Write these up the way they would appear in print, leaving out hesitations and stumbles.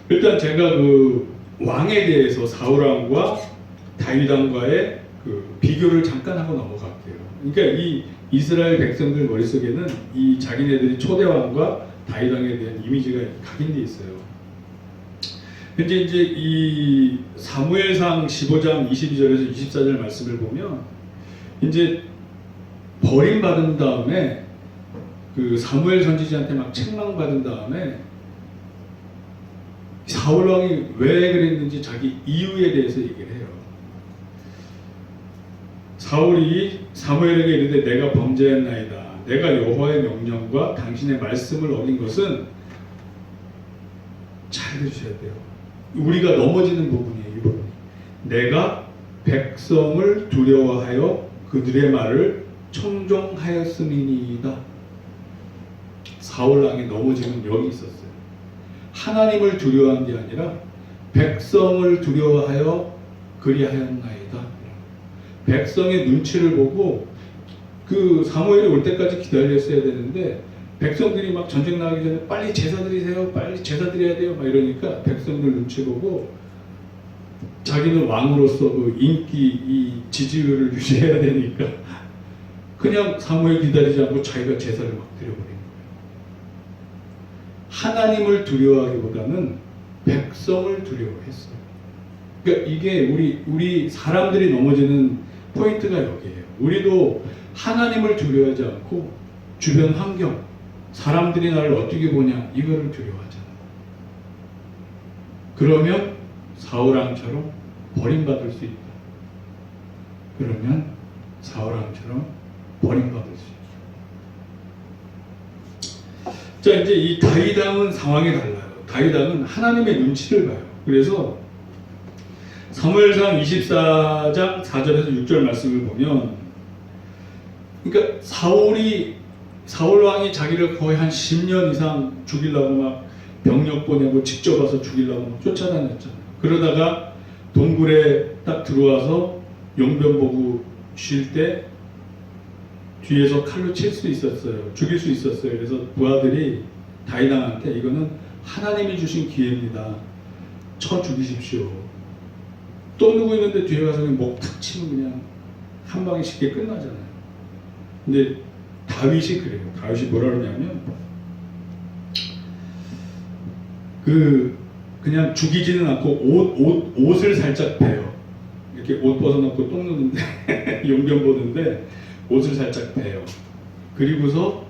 일단 제가 그 왕에 대해서 사울왕과 다윗왕과의 그 비교를 잠깐 하고 넘어갈게요. 그러니까 이 이스라엘 백성들 머릿속에는 이 자기네들이 초대왕과 다윗왕에 대한 이미지가 각인되어 있어요. 현재 이제 이 사무엘상 15장 22절에서 24절 말씀을 보면 이제 버림받은 다음에 그 사무엘 선지자한테 막 책망받은 다음에 사울 왕이 왜 그랬는지 자기 이유에 대해서 얘기를 해요. 사울이 사무엘에게 이르되 내가 범죄했나이다. 내가 여호와의 명령과 당신의 말씀을 어긴 것은, 잘 들으셔야 돼요. 우리가 넘어지는 부분이에요. 이 부분이. 내가 백성을 두려워하여 그들의 말을 청종하였음이니이다. 사울 왕이 넘어지는 여기 있었어요. 하나님을 두려워한 게 아니라 백성을 두려워하여 그리하였나이다. 백성의 눈치를 보고 그 사무엘이 올 때까지 기다렸어야 되는데 백성들이 막 전쟁 나가기 전에 빨리 제사 드리세요. 빨리 제사 드려야 돼요. 막 이러니까 백성들 눈치 보고 자기는 왕으로서 그 인기, 이 지지율을 유지해야 되니까 그냥 사무엘 기다리지 않고 자기가 제사를 막 드려버린 거예요. 하나님을 두려워하기보다는 백성을 두려워했어요. 그러니까 이게 우리 사람들이 넘어지는 포인트가 여기에요. 우리도 하나님을 두려워하지 않고 주변 환경, 사람들이 나를 어떻게 보냐 이거를 두려워하잖아. 그러면 사울왕처럼 버림받을 수 있다. 그러면 사울왕처럼 버림받을 수 있다. 자, 이제 이 다윗왕은 상황이 달라요. 다윗왕은 하나님의 눈치를 봐요. 그래서 사무엘상 24장 4절에서 6절 말씀을 보면, 그러니까 사울왕이 자기를 거의 한 10년 이상 죽이려고 막 병력 보내고 직접 와서 죽이려고 막 쫓아다녔잖아요. 그러다가 동굴에 딱 들어와서 용변 보고 쉴 때 뒤에서 칼로 칠 수 있었어요. 죽일 수 있었어요. 그래서 부하들이 다윗왕한테 이거는 하나님이 주신 기회입니다. 쳐 죽이십시오. 또 누구 있는데 뒤에 가서 목 탁 치면 그냥 한 방에 쉽게 끝나잖아요. 근데 다윗이 그래요. 다윗이 뭐라 그러냐면 그냥 죽이지는 않고 옷을 살짝 베요. 이렇게 옷 벗어놓고 똥 누는데 용변 보는데 옷을 살짝 베요. 그리고서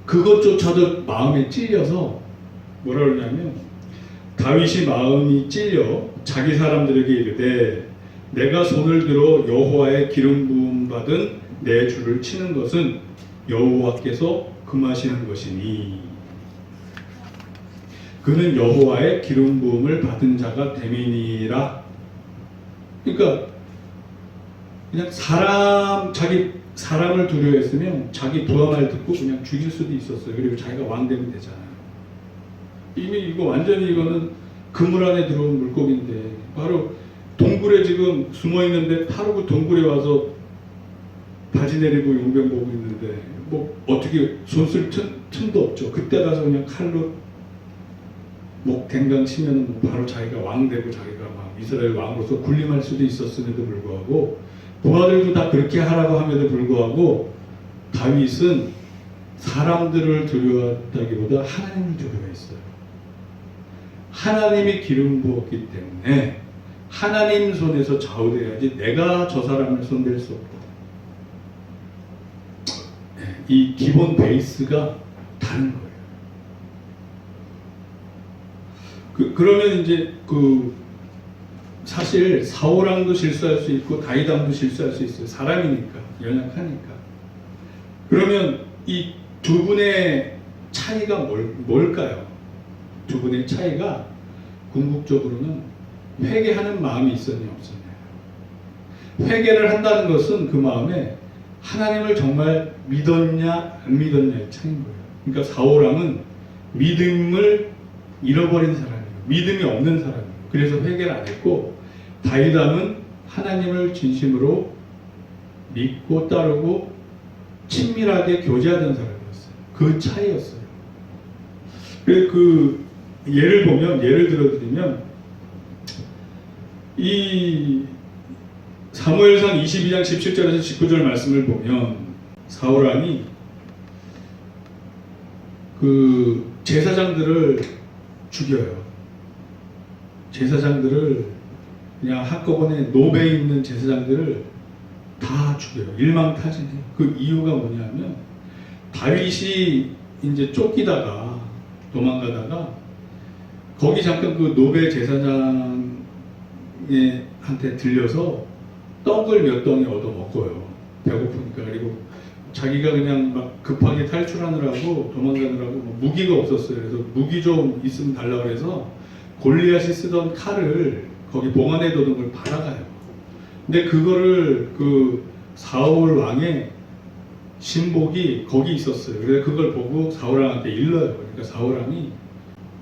그것조차도 마음에 찔려서 뭐라 그러냐면 다윗이 마음이 찔려 자기 사람들에게 이르되 내가 손을 들어 여호와의 기름 부음 받은 내 주를 치는 것은 여호와께서 금하시는 것이니 그는 여호와의 기름 부음을 받은 자가 됨이니라. 그러니까 그냥 자기 사람을 두려워했으면 자기 부하 말 듣고 그냥 죽일 수도 있었어요. 그리고 자기가 왕 되면 되잖아요. 이미 이거 완전히 이거는 그물 안에 들어온 물고기인데 바로 동굴에 지금 숨어 있는데 타르고 동굴에 와서 바지 내리고 용병 보고 있는데 뭐 어떻게 손 쓸 틈도 없죠. 그때 가서 그냥 칼로 목 댕강 치면은 바로 자기가 왕 되고 자기가 막 이스라엘 왕으로서 군림할 수도 있었음에도 불구하고 부하들도 다 그렇게 하라고 함에도 불구하고 다윗은 사람들을 두려워했다기보다 하나님을 두려워했어요. 하나님이 기름 부었기 때문에 하나님 손에서 좌우돼야지 내가 저 사람을 손댈 수 없다. 이 기본 베이스가 다른 거예요. 그러면 이제 사실 사울왕도 실수할 수 있고 다윗왕도 실수할 수 있어요. 사람이니까, 연약하니까. 그러면 이 두 분의 차이가 뭘까요? 두 분의 차이가 궁극적으로는 회개하는 마음이 있었냐 없었냐. 회개를 한다는 것은 그 마음에 하나님을 정말 믿었냐 안 믿었냐의 차이인 거예요. 그러니까 사울왕은 믿음을 잃어버린 사람이에요. 믿음이 없는 사람이에요. 그래서 회개를 안 했고 다윗왕은 하나님을 진심으로 믿고 따르고 친밀하게 교제하던 사람이었어요. 그 차이였어요. 그래서 예를 들어드리면 이 사무엘상 22장 17절에서 19절 말씀을 보면 사울 왕이 그 제사장들을 죽여요. 제사장들을 그냥 한꺼번에 노베에 있는 제사장들을 다 죽여요. 일망타진해요. 그 이유가 뭐냐면 다윗이 이제 쫓기다가 도망가다가 거기 잠깐 그 노베 제사장한테 들려서 떡을 몇 덩이 얻어 먹어요. 배고프니까. 그리고 자기가 그냥 막 급하게 탈출하느라고 도망가느라고 뭐 무기가 없었어요. 그래서 무기 좀 있으면 달라고 그래서 골리앗이 쓰던 칼을 거기 봉안에 두는 걸 받아가요. 근데 그거를 그 사울 왕의 신복이 거기 있었어요. 그래서 그걸 보고 사울 왕한테 일러요. 그러니까 사울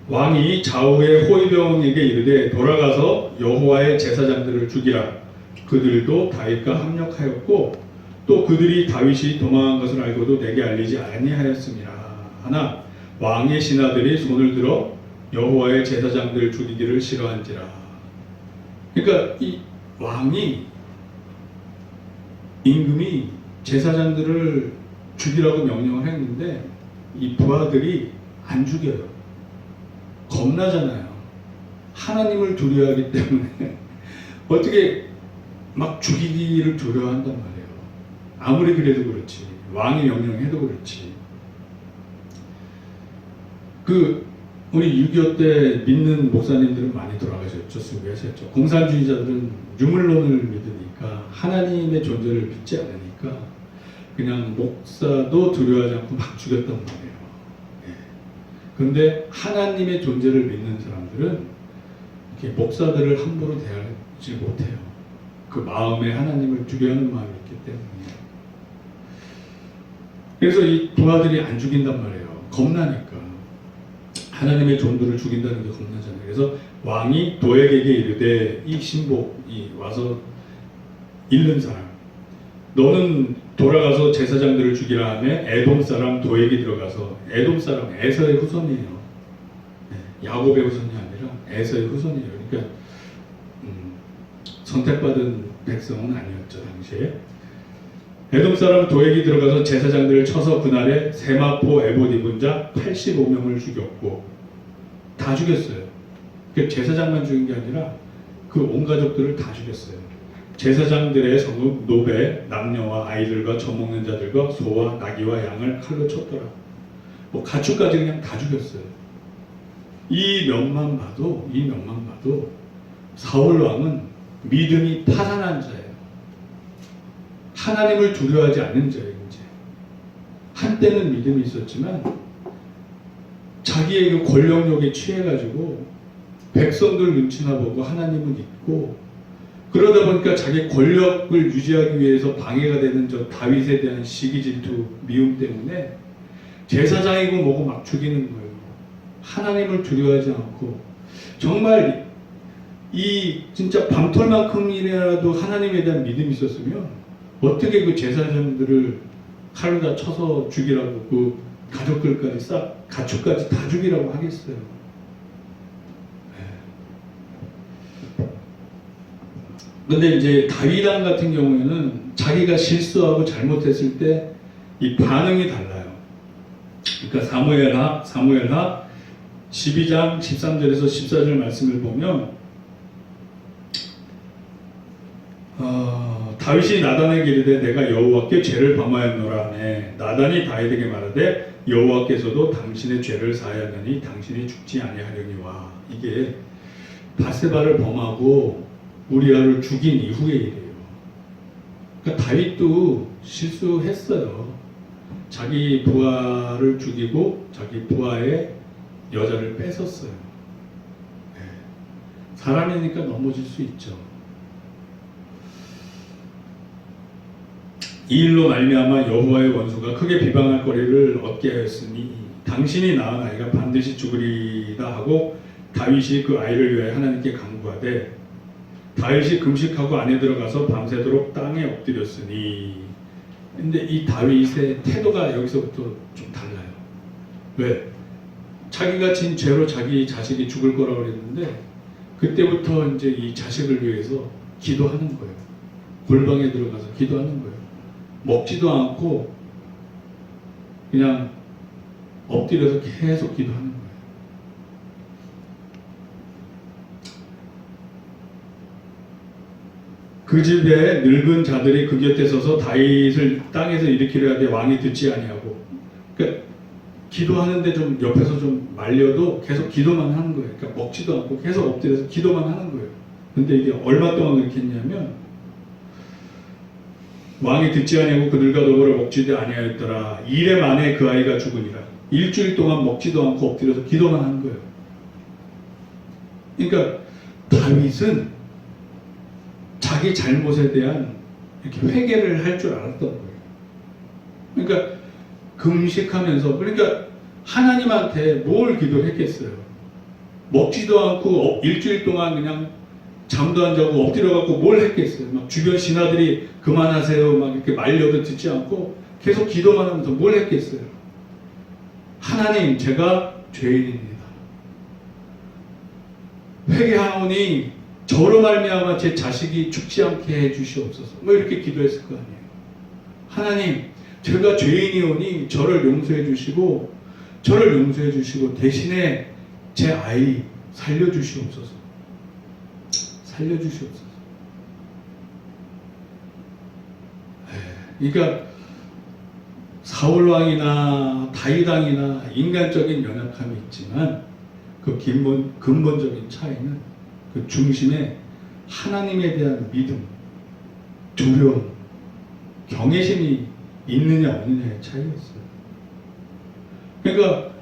왕이 좌우의 호위병에게 이르되 돌아가서 여호와의 제사장들을 죽이라. 그들도 다윗과 합력하였고 또 그들이 다윗이 도망한 것을 알고도 내게 알리지 아니하였음이라. 하나 왕의 신하들이 손을 들어 여호와의 제사장들을 죽이기를 싫어한지라. 그러니까 이 왕이 임금이 제사장들을 죽이라고 명령을 했는데 이 부하들이 안 죽여요. 겁나잖아요. 하나님을 두려워하기 때문에 어떻게 막 죽이기를 두려워한단 말이에요. 아무리 그래도 그렇지. 왕이 명령해도 그렇지. 우리 6.25 때 믿는 목사님들은 많이 돌아가셨죠. 수고하셨죠. 공산주의자들은 유물론을 믿으니까 하나님의 존재를 믿지 않으니까 그냥 목사도 두려워하지 않고 막 죽였단 말이에요. 그런데 하나님의 존재를 믿는 사람들은 이렇게 목사들을 함부로 대하지 못해요. 그 마음에 하나님을 두려워하는 마음이 있기 때문에. 그래서 이 부하들이 안 죽인단 말이에요. 겁나니까. 하나님의 종들을 죽인다는 게 겁나잖아요. 그래서 왕이 도액에게 이르되 이 신복이 와서 잃는 사람 너는 돌아가서 제사장들을 죽이라 하며 에돔 사람 도액이 들어가서 에돔 사람 에서의 후손이에요. 야곱의 후손이 아니라 에서의 후손이에요. 그러니까 선택받은 백성은 아니었죠. 당시에 에돔 사람 도액이 들어가서 제사장들을 쳐서 그날에 세마포 에봇 입은 자 85명을 죽였고 다 죽였어요. 제사장만 죽인 게 아니라 그 온 가족들을 다 죽였어요. 제사장들의 성읍 노베 남녀와 아이들과 젖먹는 자들과 소와 나귀와 양을 칼로 쳤더라. 뭐 가축까지 그냥 다 죽였어요. 이 면만 봐도 사울 왕은 믿음이 파산한 자예요. 하나님을 두려워하지 않는 자예요. 이제 한때는 믿음이 있었지만 자기의 그 권력욕에 취해가지고 백성들 눈치나 보고 하나님은 있고 그러다 보니까 자기 권력을 유지하기 위해서 방해가 되는 저 다윗에 대한 시기 질투 미움 때문에 제사장이고 뭐고 막 죽이는 거예요. 하나님을 두려워하지 않고 정말 이 진짜 밤톨만큼이라도 하나님에 대한 믿음이 있었으면 어떻게 그 제사장들을 칼로 다 쳐서 죽이라고 그 가족들까지 싹 가축까지 다 죽이라고 하겠어요. 근데 이제 다윗 왕 같은 경우에는 자기가 실수하고 잘못했을 때 이 반응이 달라요. 그러니까 사무엘하 12장 13절에서 14절 말씀을 보면 다윗이 나단에게 이르되 내가 여호와께 죄를 범하였노라 하며 나단이 다윗에게 말하되 여호와께서도 당신의 죄를 사하였느니 당신이 죽지 아니하려니와. 이게 바세바를 범하고 우리아를 죽인 이후의 일이에요. 그러니까 다윗도 실수했어요. 자기 부하를 죽이고 자기 부하의 여자를 뺏었어요. 사람이니까 넘어질 수 있죠. 이 일로 말미암아 여호와의 원수가 크게 비방할 거리를 얻게 하였으니 당신이 낳은 아이가 반드시 죽으리다 하고 다윗이 그 아이를 위하여 하나님께 간구하되 다윗이 금식하고 안에 들어가서 밤새도록 땅에 엎드렸으니. 근데 이 다윗의 태도가 여기서부터 좀 달라요. 왜? 자기가 진 죄로 자기 자식이 죽을 거라고 그랬는데 그때부터 이제 이 자식을 위해서 기도하는 거예요. 골방에 들어가서 기도하는 거예요. 먹지도 않고 그냥 엎드려서 계속 기도하는 거예요. 그 집에 늙은 자들이 그 곁에 서서 다윗을 땅에서 일으키려 하되 왕이 듣지 아니하고, 그러니까 기도하는데 좀 옆에서 좀 말려도 계속 기도만 하는 거예요. 그러니까 먹지도 않고 계속 엎드려서 기도만 하는 거예요. 근데 이게 얼마 동안 그렇게 했냐면 왕이 듣지 아니하고 그들과 더불어 먹지도 아니하였더라. 이래 만에 그 아이가 죽으니라. 일주일 동안 먹지도 않고 엎드려서 기도만 하는 거예요. 그러니까 다윗은 자기 잘못에 대한 이렇게 회개를 할 줄 알았던 거예요. 그러니까 금식하면서, 그러니까 하나님한테 뭘 기도했겠어요? 먹지도 않고 일주일 동안 그냥 잠도 안 자고 엎드려갖고 뭘 했겠어요? 막 주변 신하들이 그만하세요 막 이렇게 말려도 듣지 않고 계속 기도만 하면서 뭘 했겠어요? 하나님, 제가 죄인입니다. 회개하오니 저로 말미암아 제 자식이 죽지 않게 해주시옵소서. 뭐 이렇게 기도했을 거 아니에요. 하나님, 제가 죄인이오니 저를 용서해 주시고 대신에 제 아이 살려주시옵소서. 살려주시옵소서. 그러니까 사울 왕이나 다윗 왕이나 인간적인 연약함이 있지만 그 근본적인 차이는 그 중심에 하나님에 대한 믿음, 두려움, 경외심이 있느냐 없느냐의 차이였어요. 그러니까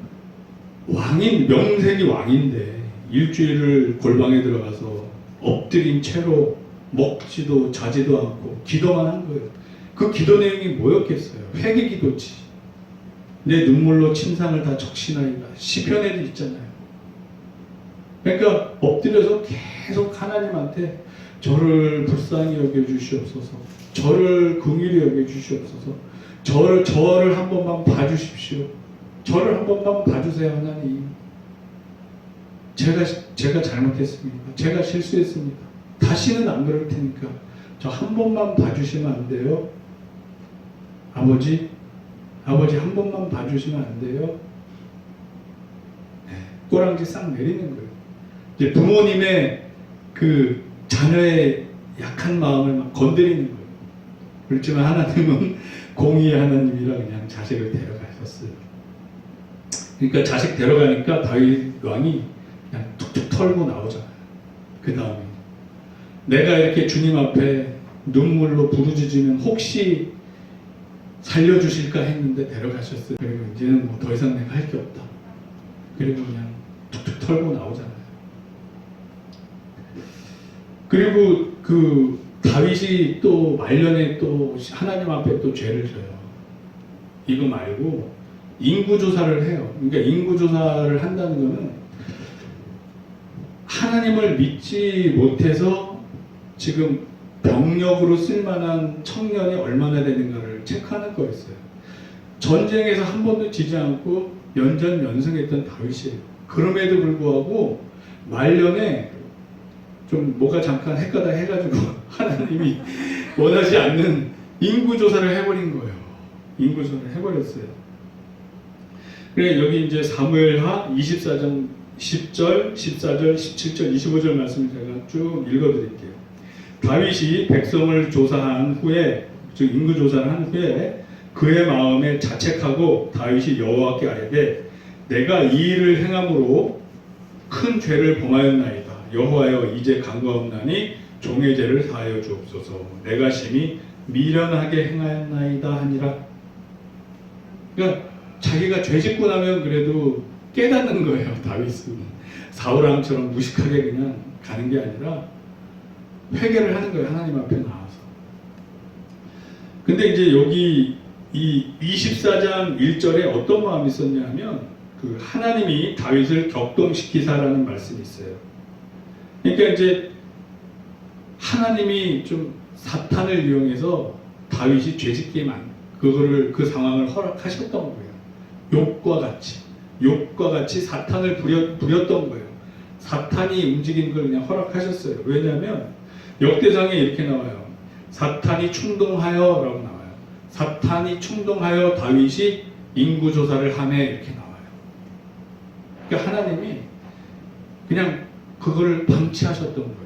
명색이 왕인데 일주일을 골방에 들어가서 엎드린 채로 먹지도 자지도 않고 기도만 한 거예요. 그 기도 내용이 뭐였겠어요? 회개 기도지. 내 눈물로 침상을 다 적시나이다. 시편에도 있잖아요. 그러니까 엎드려서 계속 하나님한테 저를 불쌍히 여겨주시옵소서, 저를 긍휼히 여겨주시옵소서, 저를 한 번만 봐주십시오, 저를 한 번만 봐주세요. 하나님, 제가 잘못했습니다. 제가 실수했습니다. 다시는 안 그럴 테니까 저 한 번만 봐주시면 안 돼요? 아버지 한 번만 봐주시면 안 돼요? 꼬랑지 싹 내리는 거예요. 이제 부모님의 그 자녀의 약한 마음을 막 건드리는 거예요. 그렇지만 하나님은 공의의 하나님이라 그냥 자식을 데려가셨어요. 그러니까 자식 데려가니까 다윗 왕이 그냥 툭툭 털고 나오잖아요. 그 다음에 내가 이렇게 주님 앞에 눈물로 부르짖으면 혹시 살려주실까 했는데 데려가셨어요. 그리고 이제는 뭐 더 이상 내가 할 게 없다. 그리고 그냥 툭툭 털고 나오잖아요. 그리고 그 다윗이 또 말년에 또 하나님 앞에 또 죄를 져요. 이거 말고 인구조사를 해요. 그러니까 인구조사를 한다는 거는 하나님을 믿지 못해서 지금 병력으로 쓸만한 청년이 얼마나 되는가를 체크하는 거였어요. 전쟁에서 한 번도 지지 않고 연전연승했던 다윗이에요. 그럼에도 불구하고 말년에 좀 뭐가 잠깐 헷가다 해가지고 하나님이 원하지 않는 인구조사를 해버린 거예요. 인구조사를 해버렸어요. 그래 여기 이제 사무엘하 24장 10절, 14절, 17절, 25절 말씀을 제가 쭉 읽어드릴게요. 다윗이 백성을 조사한 후에, 즉 인구조사를 한 후에 그의 마음에 자책하고 다윗이 여호와께 아뢰되 내가 이 일을 행함으로 큰 죄를 범하였나이다. 여호와여 이제 간구하옵나니 종의 죄를 사하여 주옵소서. 내가 심히 미련하게 행하였나이다 하니라. 그러니까 자기가 죄 짓고 나면 그래도 깨닫는 거예요. 다윗은 사울왕처럼 무식하게 그냥 가는 게 아니라 회개를 하는 거예요. 하나님 앞에 나와서. 근데 이제 여기 이 24장 1절에 어떤 마음이 있었냐면 그 하나님이 다윗을 격동시키사라는 말씀이 있어요. 그러니까 이제 하나님이 좀 사탄을 이용해서 다윗이 죄짓게 그 상황을 허락하셨던 거예요. 욥과 같이. 욥과 같이 사탄을 부렸던 거예요. 사탄이 움직인 걸 그냥 허락하셨어요. 왜냐하면 역대상에 이렇게 나와요. 사탄이 충동하여라고 나와요. 사탄이 충동하여 다윗이 인구조사를 하매 이렇게 나와요. 그러니까 하나님이 그냥 그걸 방치하셨던 거예요.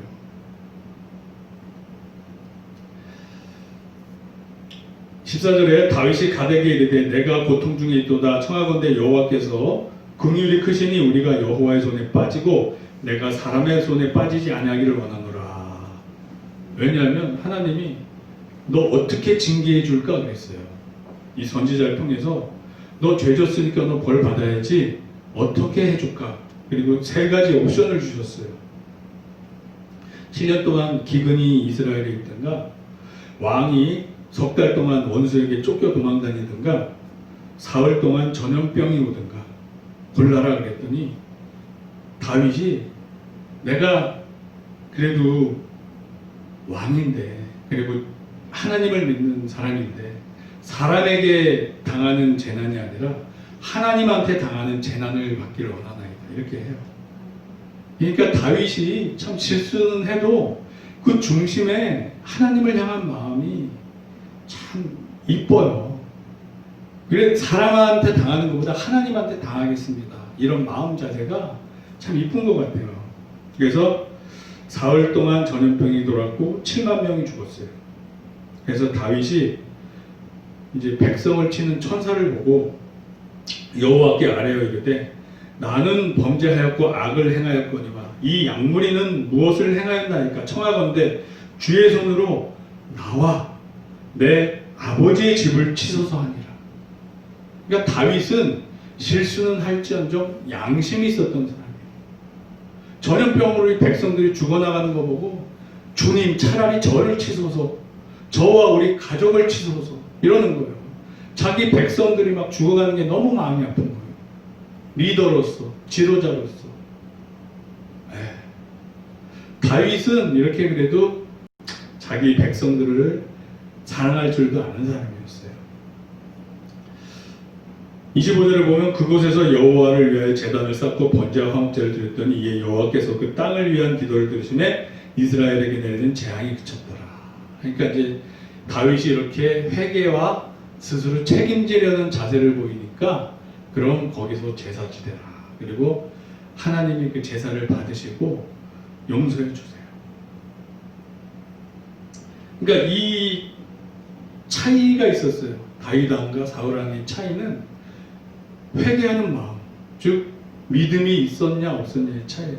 14절에 다윗이 가데게 이르되 내가 고통 중에 있도다 청하건대 여호와께서 긍휼이 크시니 우리가 여호와의 손에 빠지고 내가 사람의 손에 빠지지 아니하기를 원하노라. 왜냐하면 하나님이 너 어떻게 징계해 줄까 그랬어요. 이 선지자를 통해서 너 죄 졌으니까 너 벌 받아야지 어떻게 해줄까. 그리고 세 가지 옵션을 주셨어요. 7년 동안 기근이 이스라엘에 있던가, 왕이 석 달 동안 원수에게 쫓겨 도망다니든가, 사흘 동안 전염병이 오든가 골라라 그랬더니 다윗이 내가 그래도 왕인데, 그리고 하나님을 믿는 사람인데 사람에게 당하는 재난이 아니라 하나님한테 당하는 재난을 받기를 원하나이다 이렇게 해요. 그러니까 다윗이 참 실수는 해도 그 중심에 하나님을 향한 마음이 참 이뻐요. 그래 사람한테 당하는 것보다 하나님한테 당하겠습니다. 이런 마음 자세가 참 이쁜 것 같아요. 그래서 사흘 동안 전염병이 돌았고 7만 명이 죽었어요. 그래서 다윗이 이제 백성을 치는 천사를 보고 여호와께 아뢰어 이르되 나는 범죄하였고 악을 행하였거니와 이 양무리는 무엇을 행하였나이까 청하건대 주의 손으로 나와 내 아버지의 집을 치소서 하니라. 그러니까 다윗은 실수는 할지언정 양심이 있었던 사람이에요. 전염병으로 이 백성들이 죽어나가는 거 보고 주님 차라리 저를 치소서, 저와 우리 가족을 치소서 이러는 거예요. 자기 백성들이 막 죽어가는 게 너무 마음이 아픈 거예요. 리더로서, 지도자로서. 다윗은 이렇게 그래도 자기 백성들을 사랑할 줄도 아는 사람이었어요. 25절을 보면 그곳에서 여호와를 위하여 제단을 쌓고 번제와 화목제를 드렸더니 이에 여호와께서 그 땅을 위한 기도를 들으시매 이스라엘에게 내리는 재앙이 그쳤더라. 그러니까 이제 다윗이 이렇게 회개와 스스로 책임지려는 자세를 보이니까 그럼 거기서 제사 지대라. 그리고 하나님이 그 제사를 받으시고 용서해 주세요. 그러니까 이 차이가 있었어요. 다윗 왕과 사울 왕의 차이는 회개하는 마음, 즉 믿음이 있었냐 없었냐의 차이예요.